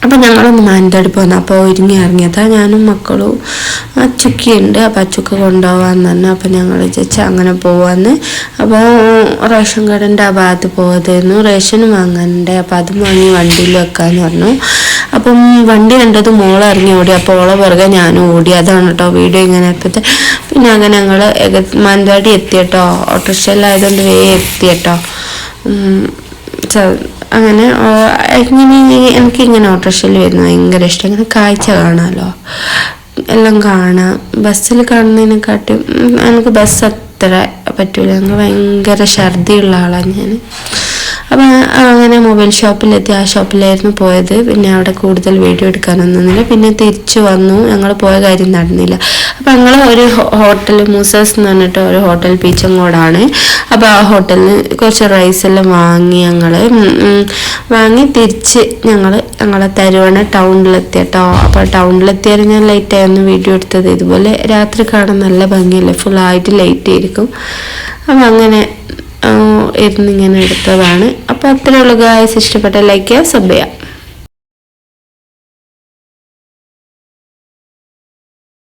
അപ്പം ഞങ്ങളൊന്ന് മാനന്തവാടി പോകുന്നു. അപ്പോൾ ഒരുങ്ങി ഇറങ്ങിയതാണ് ഞാനും മക്കളും. അച്ചുക്കിയുണ്ട്. അപ്പോൾ അച്ചുക്ക് കൊണ്ടുപോകാമെന്ന് പറഞ്ഞു. അപ്പോൾ ഞങ്ങൾ വിചാരിച്ച് അങ്ങനെ പോവാന്ന്. അപ്പോൾ റേഷൻ കടൻ്റെ ആ ഭാഗത്ത് പോകാമായിരുന്നു. റേഷൻ വാങ്ങാനുണ്ട്. അപ്പോൾ അതും വാങ്ങി വണ്ടിയിൽ വെക്കാമെന്ന് പറഞ്ഞു. അപ്പം വണ്ടി കണ്ടത് മോളെ ഇറങ്ങി ഓടി. അപ്പോൾ ഓളെ പുറകെ ഞാനും ഓടി. അതാണ് കേട്ടോ വീഡിയോ ഇങ്ങനെ എപ്പോഴത്തെ. പിന്നെ അങ്ങനെ ഞങ്ങൾ മാനന്തവാടി എത്തി കേട്ടോ. ഓട്ടോറിക്ഷയിലായതുകൊണ്ട് വേഗം എത്തി കേട്ടോ. അങ്ങനെ എനിക്കിങ്ങനെ ഓട്ടോറിക്ഷയിൽ വരുന്നത് ഭയങ്കര ഇഷ്ടം. ഇങ്ങനെ കാഴ്ച കാണാമല്ലോ, എല്ലാം കാണാം. ബസ്സിൽ കാണുന്നതിനെക്കാട്ടും എനിക്ക് ബസ് അത്ര പറ്റൂല. എനിക്ക് ഭയങ്കര ഛർദിയുള്ള ആളാണ് ഞാൻ. അപ്പം അങ്ങനെ മൊബൈൽ ഷോപ്പിലെത്തി. ആ ഷോപ്പിലായിരുന്നു പോയത്. പിന്നെ അവിടെ കൂടുതൽ വീഡിയോ എടുക്കാനൊന്നുമില്ല. പിന്നെ തിരിച്ചു വന്നു. ഞങ്ങൾ പോയ കാര്യം നടന്നില്ല. അപ്പം ഞങ്ങൾ ഒരു ഹോട്ടൽ മൂസേഴ്സ് എന്ന് പറഞ്ഞിട്ട് ഒരു ഹോട്ടൽ പീച്ചങ്കോടാണ്. അപ്പോൾ ആ ഹോട്ടലിൽ നിന്ന് കുറച്ച് റൈസെല്ലാം വാങ്ങി തിരിച്ച് ഞങ്ങളെ തരുവണ ടൗണിലെത്തി കേട്ടോ. അപ്പോൾ ടൗണിലെത്തിയാൽ ഞാൻ ലൈറ്റായിരുന്നു വീഡിയോ എടുത്തത്. ഇതുപോലെ രാത്രി കാണാൻ നല്ല ഭംഗിയല്ലേ, ഫുള്ളായിട്ട് ലൈറ്റ് ആയിരിക്കും. അപ്പം അങ്ങനെ ഇരുന്നിങ്ങനെ എടുത്തതാണ്. അപ്പോൾ അത്രയേ ഉള്ളൂ ഗായ്സ്. ഇഷ്ടപ്പെട്ട ലൈക്ക് ചെയ്യുക, സബ് ചെയ്യുക.